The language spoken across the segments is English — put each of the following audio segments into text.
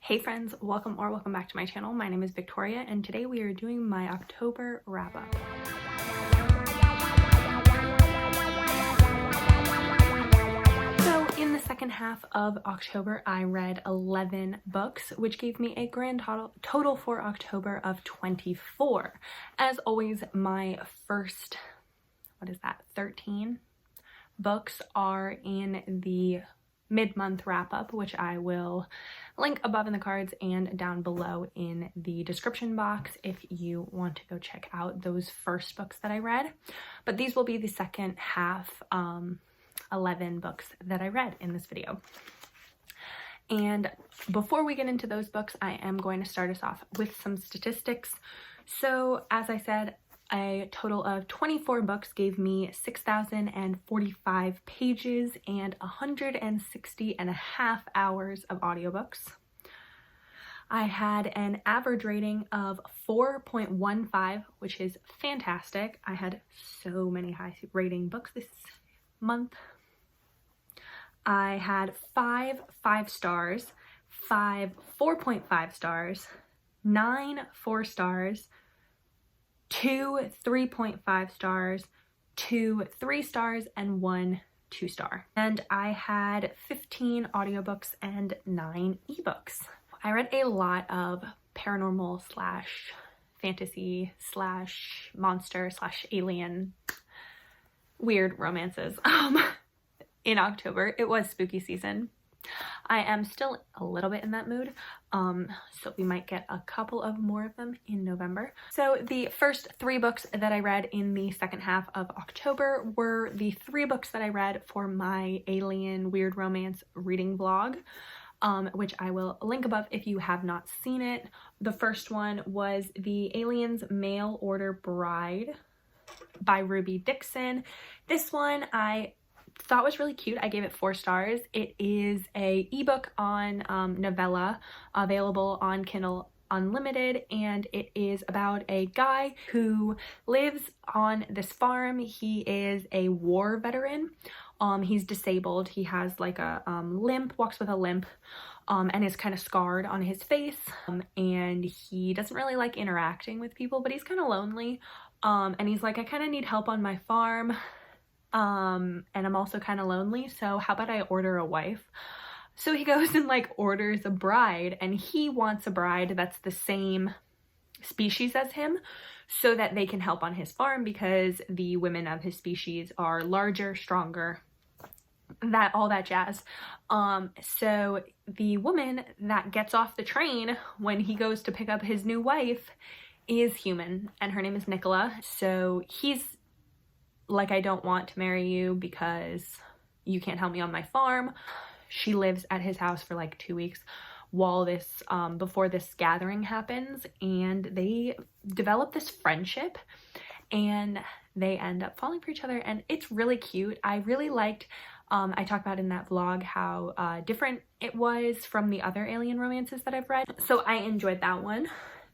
Hey friends, welcome back to my channel. My name is Victoria and today we are doing my October wrap-up. So in the second half of October, I read 11 books, which gave me a grand total for October of 24. As always, my first, 13 books are in the mid-month wrap-up, which I will link above in the cards and down below in the description box if you want to go check out those first books that I read. But these will be the second half 11 books that I read in this video. And before we get into those books, I am going to start us off with some statistics. So as I said, a total of 24 books gave me 6,045 pages and 160.5 hours of audiobooks. I had an average rating of 4.15, which is fantastic. I had so many high rating books this month. I had 5 5 stars, 5 4.5 stars, 9 4 stars, 2 3.5 stars, 2 3 stars, and 1 2 star. And I had 15 audiobooks and 9 ebooks. I read a lot of paranormal slash fantasy slash monster slash alien weird romances in October. It was spooky season. I am still a little bit in that mood, so we might get a couple of more of them in November. So the first 3 books that I read in the second half of October were the 3 books that I read for my alien weird romance reading vlog, which I will link above if you have not seen it. The first one was The Alien's Mail Order Bride by Ruby Dixon. This one I thought was really cute. I gave it 4 stars. It is a ebook on novella available on Kindle Unlimited, and it is about a guy who lives on this farm. He is a war veteran. He's disabled. He has like a limp, walks with a limp, and is kind of scarred on his face, and he doesn't really like interacting with people, but he's kind of lonely, and he's like, I kind of need help on my farm. And I'm also kind of lonely, so how about I order a wife? So he goes and like orders a bride, and he wants a bride that's the same species as him so that they can help on his farm, because the women of his species are larger, stronger, all that jazz. So the woman that gets off the train when he goes to pick up his new wife is human, and her name is Nicola. So he's like, I don't want to marry you because you can't help me on my farm. She lives at his house for like 2 weeks while this before this gathering happens, and they develop this friendship and they end up falling for each other, and it's really cute. I really liked I talked about in that vlog how different it was from the other alien romances that I've read, so I enjoyed that one.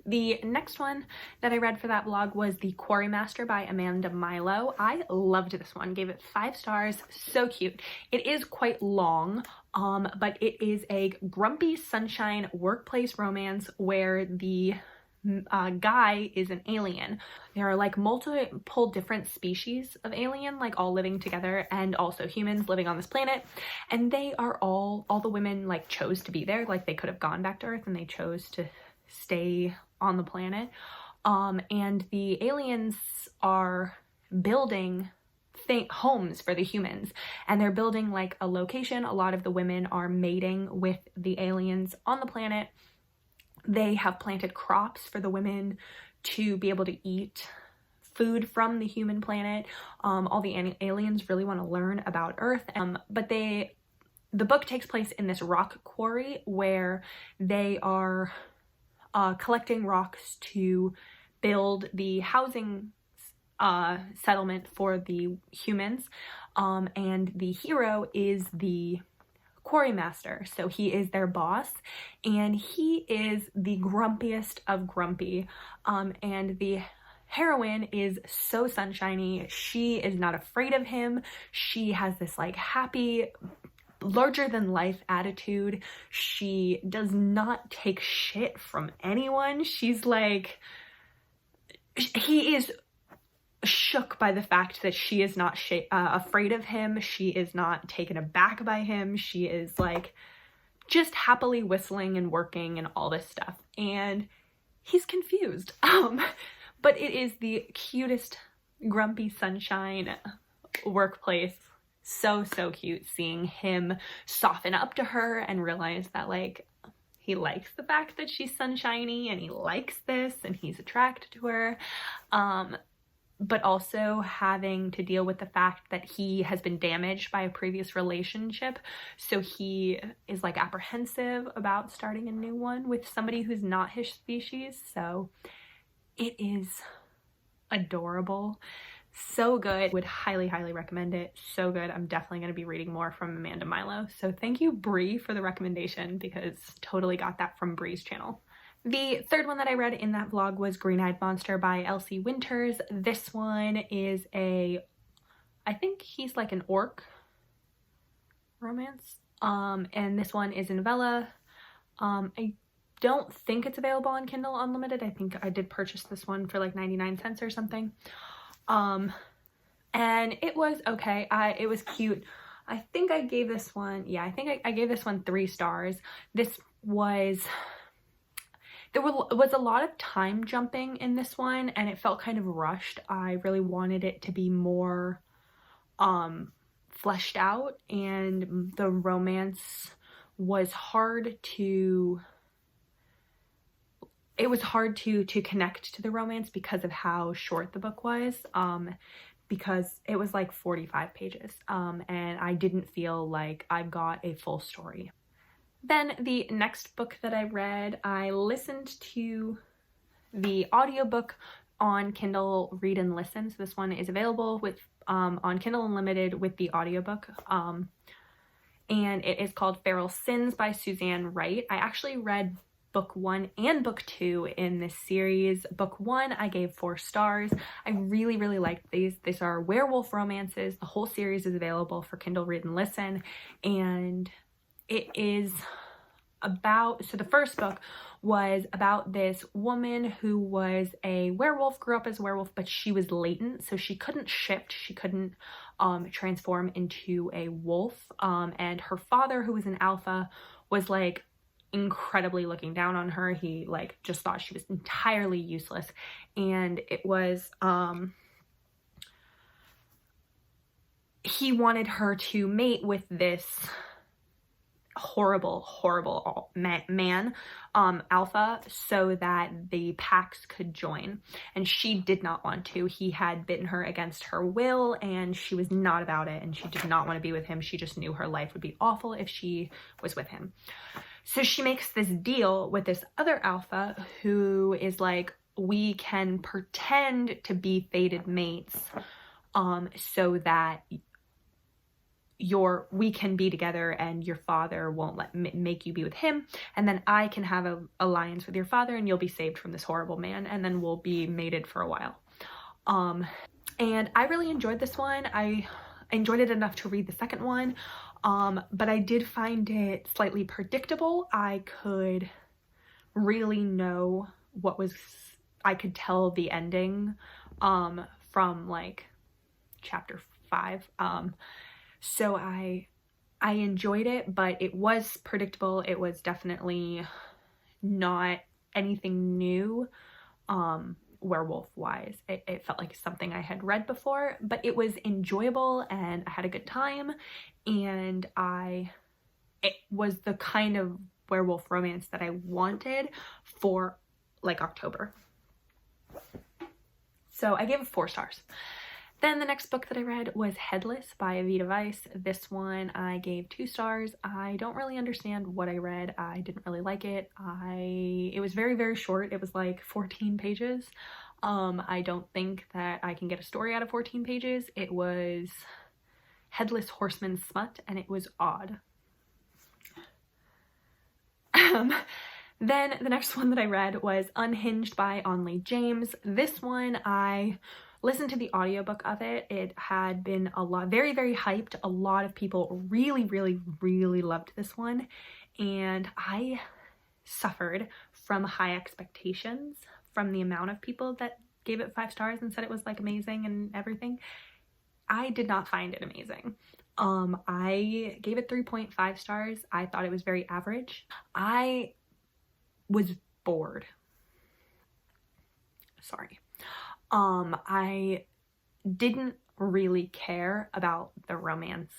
The next one that I read for that vlog was The Quarry Master by Amanda Milo. I loved this one, gave it 5 stars, so cute. It is quite long, but it is a grumpy sunshine workplace romance where the guy is an alien. There are like multiple different species of alien, like all living together, and also humans living on this planet, and they are all the women like chose to be there. Like they could have gone back to Earth and they chose to stay on the planet, and the aliens are building homes for the humans, and they're building like a location. A lot of the women are mating with the aliens on the planet. They have planted crops for the women to be able to eat food from the human planet. All the aliens really want to learn about Earth, but the book takes place in this rock quarry where they are collecting rocks to build the housing settlement for the humans, and the hero is the Quarry Master. So he is their boss, and he is the grumpiest of grumpy, and the heroine is so sunshiny. She is not afraid of him. She has this like happy larger than life attitude. She does not take shit from anyone. She's like, he is shook by the fact that she is not afraid of him. She is not taken aback by him. She is like just happily whistling and working and all this stuff. And he's confused. But it is the cutest grumpy sunshine workplace. So cute seeing him soften up to her and realize that like he likes the fact that she's sunshiny and he likes this and he's attracted to her. But also having to deal with the fact that he has been damaged by a previous relationship. So he is like apprehensive about starting a new one with somebody who's not his species. So it is adorable. So good. Would highly recommend it. So good. I'm definitely going to be reading more from Amanda Milo. So thank you, Bree, for the recommendation, because totally got that from Bree's channel. The third one that I read in that vlog was Green-Eyed Monster by Elsie Winters. This one is I think he's like an orc romance. And this one is a novella. I don't think it's available on Kindle Unlimited. I think I did purchase this one for like 99 cents or something. And it was okay. It was cute. I think I gave this one, I think I gave this one 3 stars. There was a lot of time jumping in this one and it felt kind of rushed. I really wanted it to be more fleshed out, and the romance was hard to connect to the romance because of how short the book was, because it was like 45 pages, and I didn't feel like I got a full story. Then the next book that I read, I listened to the audiobook on Kindle Read and Listen. So this one is available with on Kindle Unlimited with the audiobook. And it is called Feral Sins by Suzanne Wright. I actually read book 1 and book 2 in this series. Book 1 I gave 4 stars. I really liked these. These are werewolf romances. The whole series is available for Kindle Read and Listen, and it is about, so the first book was about this woman who was a werewolf, grew up as a werewolf, but she was latent, so she couldn't shift, she couldn't transform into a wolf, and her father, who was an alpha, was like incredibly looking down on her. He like just thought she was entirely useless, and it was he wanted her to mate with this horrible man, alpha, so that the packs could join, and she did not want to. He had bitten her against her will, and she was not about it, and she did not want to be with him. She just knew her life would be awful if she was with him. So she makes this deal with this other alpha who is like, we can pretend to be fated mates, so that we can be together and your father won't make you be with him, and then I can have an alliance with your father and you'll be saved from this horrible man, and then we'll be mated for a while. And I really enjoyed this one. I enjoyed it enough to read the second one, but I did find it slightly predictable. I could really know I could tell the ending from like chapter 5. So I enjoyed it, but it was predictable. It was definitely not anything new, werewolf-wise. It felt like something I had read before, but it was enjoyable and I had a good time, and it was the kind of werewolf romance that I wanted for like October. So I gave it 4 stars. Then the next book that I read was Headless by Avita Weiss. This one I gave 2 stars. I don't really understand what I read. I didn't really like it. It was very short. It was like 14 pages. I don't think that I can get a story out of 14 pages. It was Headless Horseman smut, and it was odd. Then the next one that I read was Unhinged by Onley James. This one I listened to the audiobook of it. It had been very, very hyped. A lot of people really, really, really loved this one. And I suffered from high expectations from the amount of people that gave it 5 stars and said it was like amazing and everything. I did not find it amazing. I gave it 3.5 stars. I thought it was very average. I was bored. Sorry. I didn't really care about the romance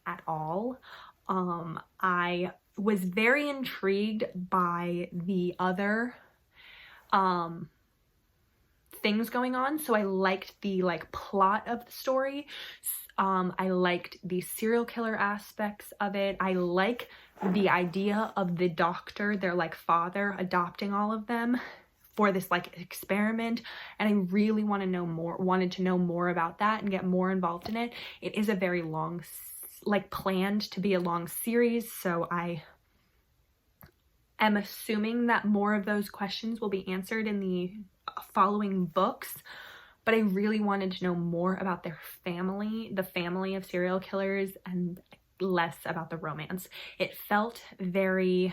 at all. I was very intrigued by the other things going on. So I liked the like plot of the story. I liked the serial killer aspects of it. I like the idea of the doctor, their like father, adopting all of them for this like experiment, and I really wanted to know more about that and get more involved in it. It is a very long, like planned to be a long series, so I am assuming that more of those questions will be answered in the following books, but I really wanted to know more about their family, the family of serial killers, and less about the romance. It felt very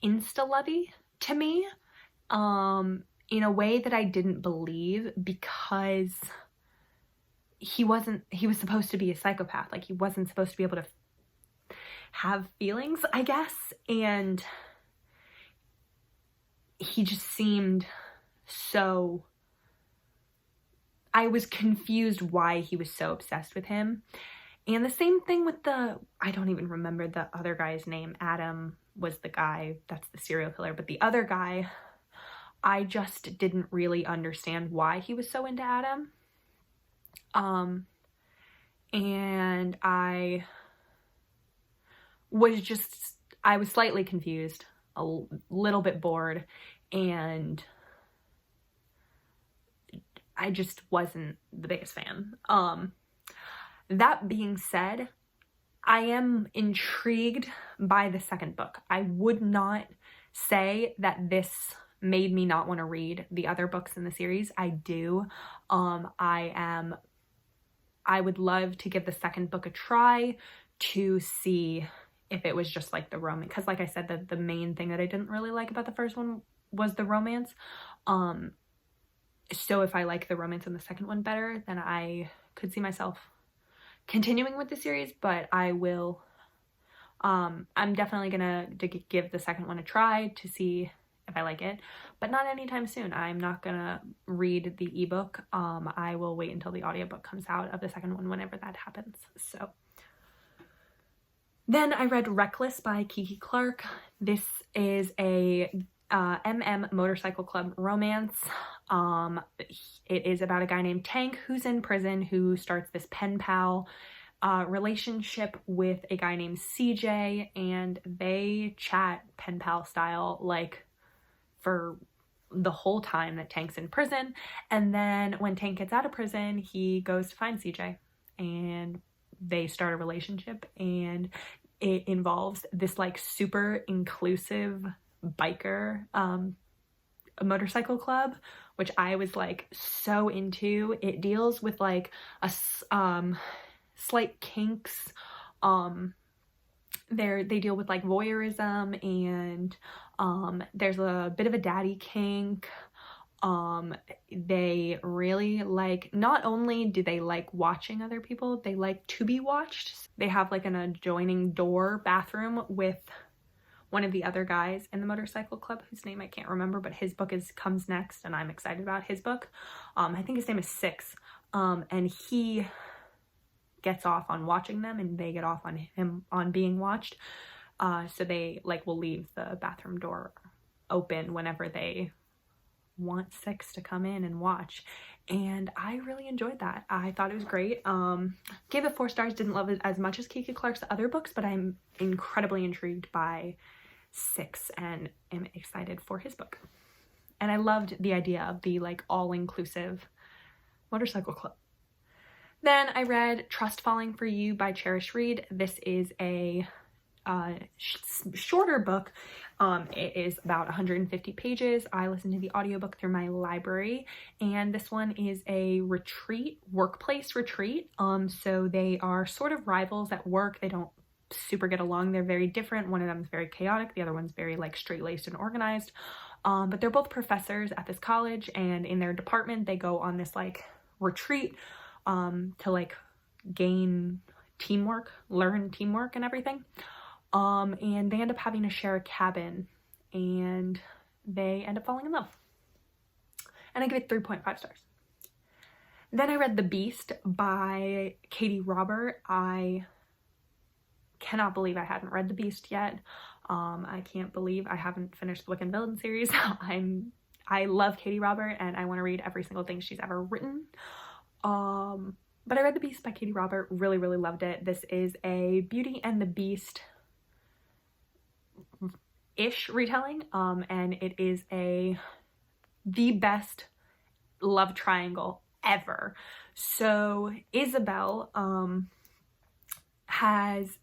insta-lovey to me, in a way that I didn't believe, because he was supposed to be a psychopath. Like, he wasn't supposed to be able to have feelings, I guess, and he just seemed so... I was confused why he was so obsessed with him. And the same thing with I don't even remember the other guy's name. Adam was the guy that's the serial killer, but the other guy, I just didn't really understand why he was so into Adam. And I was slightly confused, a little bit bored, and I just wasn't the biggest fan. That being said, I am intrigued by the second book. I would not say that this made me not want to read the other books in the series. I do. I would love to give the second book a try to see if it was just like the romance. Because like I said, the main thing that I didn't really like about the first one was the romance. So if I like the romance in the second one better, then I could see myself continuing with the series, but I will, I'm definitely gonna give the second one a try to see if I like it, but not anytime soon. I'm not gonna read the ebook. I will wait until the audiobook comes out of the second one, whenever that happens. So then I read Reckless by Kiki Clark. This is a Motorcycle Club romance. It is about a guy named Tank who's in prison, who starts this pen pal relationship with a guy named CJ, and they chat pen pal style like for the whole time that Tank's in prison. And then when Tank gets out of prison, he goes to find CJ and they start a relationship, and it involves this like super inclusive biker a motorcycle club, which I was like so into. It deals with like a slight kinks. They deal with like voyeurism, and there's a bit of a daddy kink. They really like, not only do they like watching other people, they like to be watched. They have like an adjoining door bathroom with one of the other guys in the motorcycle club, whose name I can't remember, but his book comes next, and I'm excited about his book. I think his name is Six, and he gets off on watching them, and they get off on him on being watched. So they like will leave the bathroom door open whenever they want Six to come in and watch, and I really enjoyed that. I thought it was great. Gave it 4 stars. Didn't love it as much as Kiki Clark's other books, but I'm incredibly intrigued by Six and am excited for his book. And I loved the idea of the like all-inclusive motorcycle club. Then I read Trust Falling for You by Cherish Reed. This is a shorter book. It is about 150 pages. I listened to the audiobook through my library, and this one is a workplace retreat. So they are sort of rivals at work. They don't super get along. They're very different. One of them is very chaotic. The other one's very like straight-laced and organized. But they're both professors at this college, and in their department, they go on this like retreat to like gain teamwork, learn teamwork and everything. And they end up having to share a cabin, and they end up falling in love. And I give it 3.5 stars. Then I read The Beast by Katie Robert. I cannot believe I haven't read The Beast yet. I can't believe I haven't finished the Wick and Villain series. I love Katie Robert, and I want to read every single thing she's ever written. But I read The Beast by Katie Robert, really, really loved it. This is a Beauty and the Beast-ish retelling, and it is the best love triangle ever. So Isabel has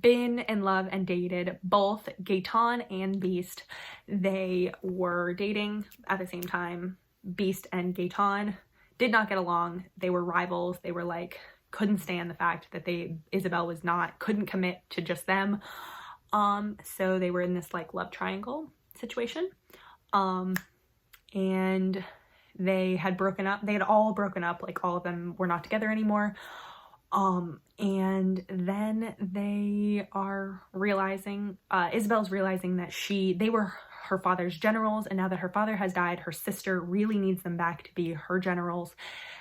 been in love and dated both Gaetan and Beast. They were dating at the same time. Beast and Gaetan did not get along. They were rivals. They were like, couldn't stand the fact that Isabel couldn't commit to just them. So they were in this like love triangle situation. And they had broken up. They had all broken up. Like all of them were not together anymore. And then they are realizing, Isabel's realizing that they were her father's generals, and now that her father has died, her sister really needs them back to be her generals.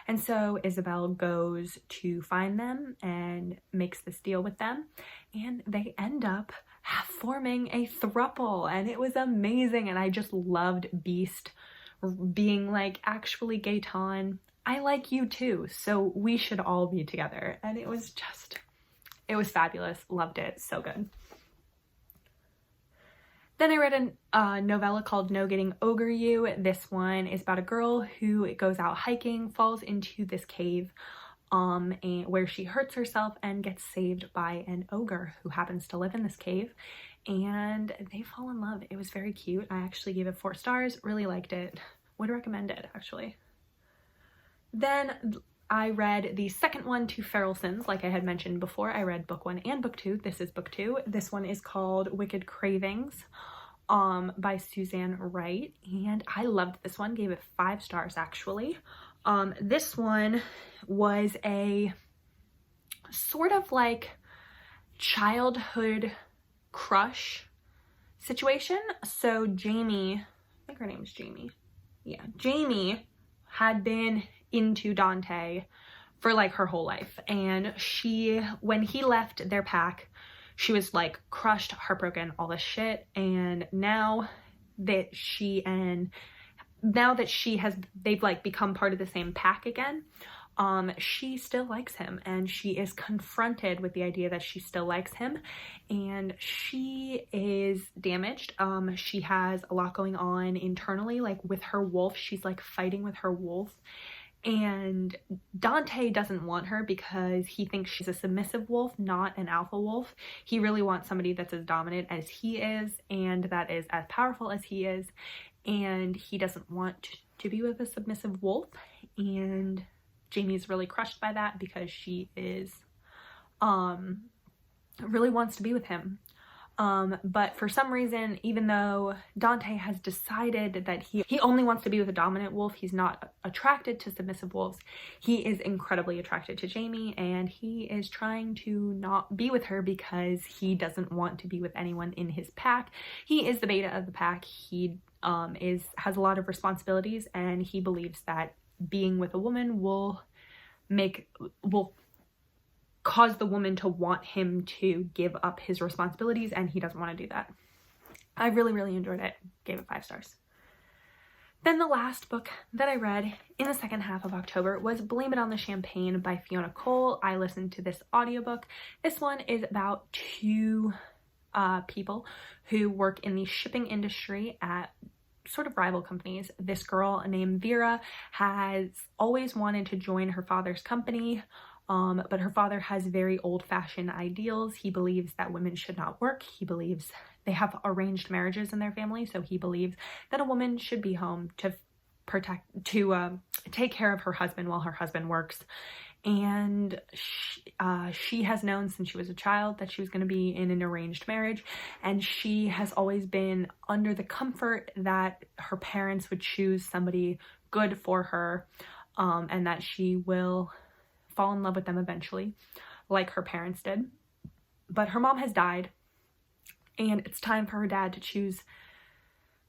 And so Isabel goes to find them and makes this deal with them, and they end up forming a throuple, and it was amazing. And I just loved Beast being like, actually, Gaetan, I like you too, so we should all be together. And it was fabulous. Loved it. So good. Then I read a novella called Getting Ogre U. This one is about a girl who goes out hiking, falls into this cave, and where she hurts herself and gets saved by an ogre who happens to live in this cave, and they fall in love. It was very cute. I actually gave it 4 stars. Really liked it. Would recommend it, actually. Then I read the second one to Feral Sins. Like I had mentioned before, I read book 1 and book 2. This is book 2. This one is called Wicked Cravings by Suzanne Wright, and I loved this one. Gave it 5 stars, actually. This one was a sort of like childhood crush situation. So Jamie, I think her name is Jamie. Yeah, Jamie had been into Dante for like her whole life, and when he left their pack, she was like crushed, heartbroken, all this shit. And now that they've like become part of the same pack again, she still likes him, and she is confronted with the idea that she still likes him, and she is damaged. She has a lot going on internally, like with her wolf. She's like fighting with her wolf, and Dante doesn't want her because he thinks she's a submissive wolf, not an alpha wolf. He really wants somebody that's as dominant as he is and that is as powerful as he is, and he doesn't want to be with a submissive wolf. And Jamie's really crushed by that because she is really wants to be with him. But for some reason, even though Dante has decided that he only wants to be with a dominant wolf, he's not attracted to submissive wolves, he is incredibly attracted to Jamie, and he is trying to not be with her because he doesn't want to be with anyone in his pack. He is the beta of the pack. He has a lot of responsibilities, and he believes that being with a woman will cause the woman to want him to give up his responsibilities, and he doesn't want to do that. I really, really enjoyed it. Gave it 5 stars. Then the last book that I read in the second half of October was Blame It on the Champagne by Fiona Cole. I listened to this audiobook. This one is about 2 people who work in the shipping industry at sort of rival companies. This girl named Vera has always wanted to join her father's company, But her father has very old-fashioned ideals. He believes that women should not work. He believes they have arranged marriages in their family, so he believes that a woman should be home to take care of her husband while her husband works. And she has known since she was a child that she was going to be in an arranged marriage, and she has always been under the comfort that her parents would choose somebody good for her, and that she will fall in love with them eventually, like her parents did. But her mom has died, and it's time for her dad to choose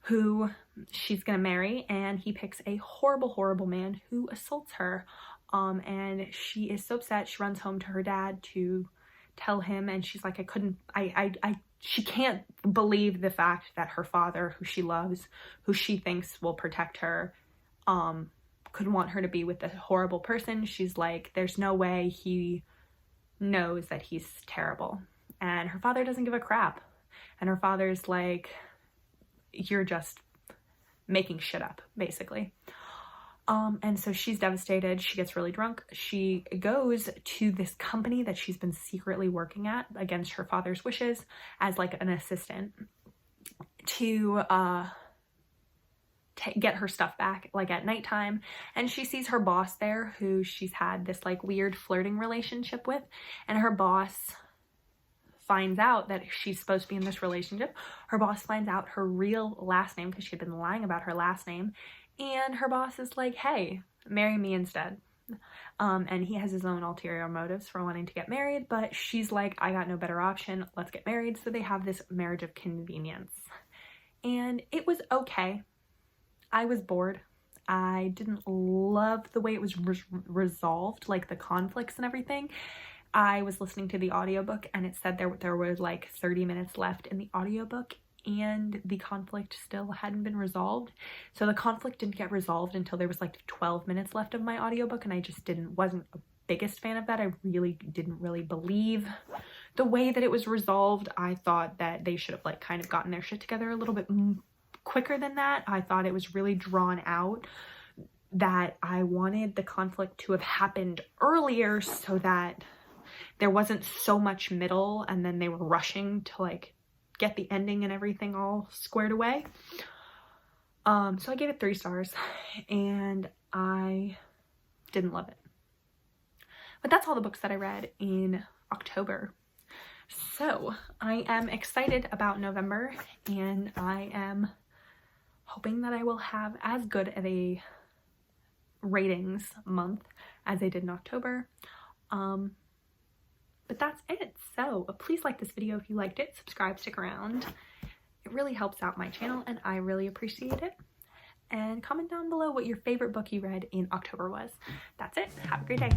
who she's gonna marry, and he picks a horrible, horrible man who assaults her. And she is so upset. She runs home to her dad to tell him, and she's like, she can't believe the fact that her father, who she loves, who she thinks will protect her, could want her to be with a horrible person. She's like, there's no way he knows that he's terrible. And her father doesn't give a crap. And her father's like, you're just making shit up, basically. And so she's devastated. She gets really drunk. She goes to this company that she's been secretly working at against her father's wishes as like an assistant to get her stuff back, like at nighttime. And she sees her boss there, who she's had this like weird flirting relationship with, and her boss finds out that she's supposed to be in this relationship. Her boss finds out her real last name, because she had been lying about her last name, and her boss is like, hey, marry me instead. And he has his own ulterior motives for wanting to get married, but she's like, I got no better option, let's get married. So they have this marriage of convenience, and it was okay. I was bored. I didn't love the way it was resolved, like the conflicts and everything. I was listening to the audiobook, and it said there were like 30 minutes left in the audiobook, and the conflict still hadn't been resolved. So the conflict didn't get resolved until there was like 12 minutes left of my audiobook, and I just wasn't a biggest fan of that. I didn't really believe the way that it was resolved. I thought that they should have like kind of gotten their shit together a little bit quicker than that. I thought it was really drawn out, that I wanted the conflict to have happened earlier so that there wasn't so much middle and then they were rushing to like get the ending and everything all squared away. So I gave it 3 stars, and I didn't love it. But that's all the books that I read in October. So I am excited about November, and I am hoping that I will have as good of a ratings month as I did in October. But that's it. So please like this video if you liked it. Subscribe, stick around. It really helps out my channel, and I really appreciate it. And comment down below what your favorite book you read in October was. That's it. Have a great day.